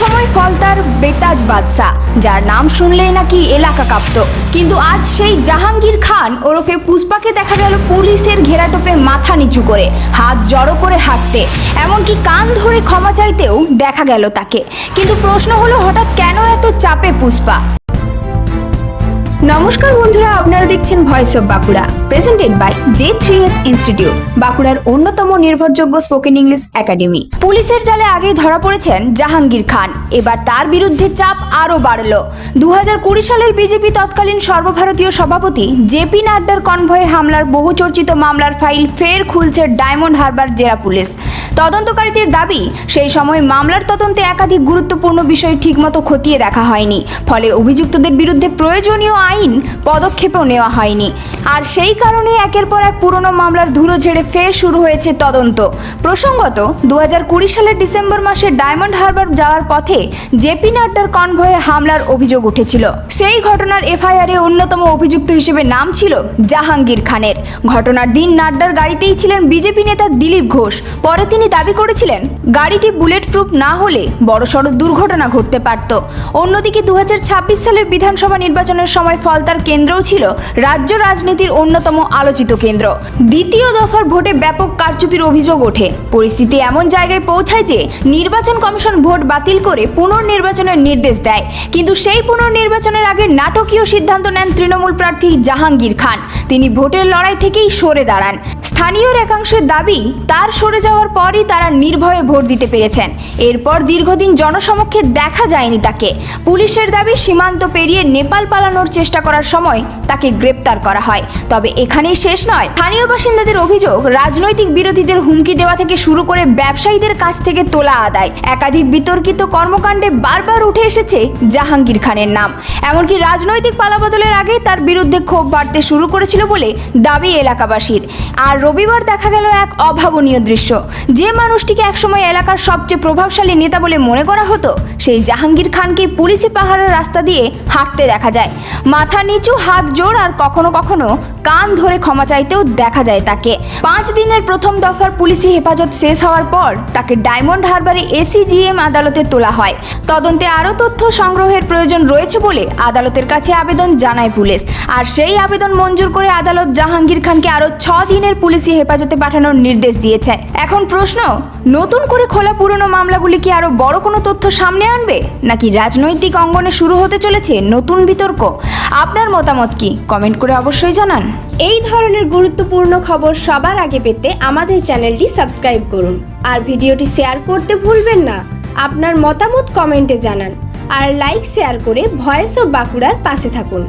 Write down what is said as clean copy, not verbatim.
সময় ফলতার বেতাজ বাদশা, যার নাম শুনলেই নাকি এলাকা কাঁপত। কিন্তু আজ সেই জাহাঙ্গীর খান ওরফে পুষ্পাকে দেখা গেল পুলিশের ঘেরাটোপে মাথা নিচু করে, হাত জড়ো করে হাঁটতে, এমনকি কান ধরে ক্ষমা চাইতেও দেখা গেল তাকে। কিন্তু প্রশ্ন হলো, হঠাৎ কেন এত চাপে পুষ্পা? নমস্কার বন্ধুরা, আপনারা দেখছেন voice of Bankura, presented by J3S institute, বাঁকুড়ার অন্যতম নির্ভরযোগ্য স্পোকেন ইংলিশ একাডেমি। পুলিশের জালে আগেই ধরা পড়েছেন জাহাঙ্গীর খান, এবার তার বিরুদ্ধে চাপ আরও বাড়ল। 2020 সালের বিজেপি তৎকালীন সর্বভারতীয় সভাপতি জেপি নাড্ডার কনভয়ে হামলার বহুচর্চিত মামলার ফাইল ফের খুলছে ডায়মন্ড হারবার জেলা পুলিশ। তদন্তকারীদের দাবি, সেই সময় মামলার তদন্তে একাধিক গুরুত্বপূর্ণ বিষয় ঠিকমতো খতিয়ে দেখা হয়নি, ফলে অভিযুক্তদের বিরুদ্ধে প্রয়োজনীয় আইন পদক্ষেপও নেওয়া হয়নি। আর সেই কারণে একের পর এক পুরনো মামলার ধুলো ঝেড়ে ফের শুরু হয়েছে তদন্ত। প্রসঙ্গত, 2020 সালের ডিসেম্বর মাসে ডায়মন্ড হারবার যাওয়ার পথে জেপি নাড্ডার কনভয়ে হামলার অভিযোগ উঠেছিল। সেই ঘটনার এফআইআরে অন্যতম অভিযুক্ত হিসেবে নাম ছিল জাহাঙ্গীর খানের। ঘটনার দিন নাড্ডার গাড়িতেই ছিলেন বিজেপি নেতা দিলীপ ঘোষ। পরে তিনি দাবি করেছিলেন, গাড়িটি বুলেট প্রুফ না হলে বড়সড় দুর্ঘটনা ঘটতে পারত। অন্যদিকে 2026 সালের বিধানসভা নির্বাচনের সময় ফলতার কেন্দ্রও ছিল রাজ্য রাজনীতির অন্যতম আলোচিত কেন্দ্র। দ্বিতীয় দফার ভোটে ব্যাপক কারচুপির অভিযোগ ওঠে। পরিস্থিতি এমন জায়গায় পৌঁছায় যে নির্বাচন কমিশন ভোট বাতিল করে পুনর্নির্বাচনের নির্দেশ দেয়। কিন্তু সেই পুনর্নির্বাচনের আগে নাটকীয় সিদ্ধান্ত নেন তৃণমূল প্রার্থী জাহাঙ্গীর খান। তিনি ভোটের লড়াই থেকেই সরে দাঁড়ান। স্থানীয় একাংশের দাবি, তার সরে যাওয়ার পরই তারা নির্ভয়ে ভোট দিতে পেরেছেন। এরপর দীর্ঘদিন জনসমক্ষে দেখা যায়নি তাকে। পুলিশের দাবি, সীমান্ত পেরিয়ে নেপাল পালানোর চেষ্টা করার সময় তাকে গ্রেপ্তার করা হয়। তবে এখানেই শেষ নয়। স্থানীয় বাসিন্দাদের অভিযোগ, রাজনৈতিক বিরোধীদের হুমকি দেওয়া থেকে শুরু করে ব্যবসায়ীদের কাছ থেকে তোলা আদায়, একাধিক বিতর্কিত কর্মকাণ্ডে বারবার উঠে এসেছে জাহাঙ্গীর খানের নাম। এমনকি রাজনৈতিক পালাবদলের আগে তার বিরুদ্ধে ক্ষোভ বাড়তে শুরু করেছিল বলে দাবি এলাকাবাসীর। আর রবিবার দেখা গেল এক অভাবনীয় দৃশ্য। যে মানুষটিকে একসময় এলাকার সবচেয়ে প্রভাবশালী নেতা বলে মনে করা হতো, সেই জাহাঙ্গীর খানকে পুলিশি পাহারার রাস্তা দিয়ে হাঁটতে দেখা যায়। মাথা নিচু, হাত জোড়, আর কখনো কখনো কান ধরে ক্ষমা চাইতেও দেখা যায় তাকে। 5 দিনের প্রথম দফার পুলিশি হেফাজত শেষ হওয়ার পর তাকে ডায়মন্ড হারবারে এসিজিএম আদালতে তোলা হয়। তদন্তে আরও তথ্য সংগ্রহের প্রয়োজন রয়েছে বলে আদালতের কাছে আবেদন জানায় পুলিশ। আর সেই আবেদন মঞ্জুর করে আদালত জাহাঙ্গীর খানকে আরও 6 দিনের পুলিশি হেফাজতে পাঠানোর নির্দেশ দিয়েছে। এখন প্রশ্ন, নতুন করে খোলা পুরনো মামলাগুলি কি আরও বড় কোনো তথ্য সামনে আনবে, নাকি রাজনৈতিক অঙ্গনে শুরু হতে চলেছে নতুন বিতর্ক? আপনার মতামত কি? কমেন্ট করে অবশ্যই জানান। এই ধরনের গুরুত্বপূর্ণ খবর সবার আগে পেতে আমাদের চ্যানেলটি সাবস্ক্রাইব করুন আর ভিডিওটি শেয়ার করতে ভুলবেন না। আপনার মতামত কমেন্টে জানান আর লাইক শেয়ার করে ভয়েস অফ বাঁকুড়ার পাশে থাকুন।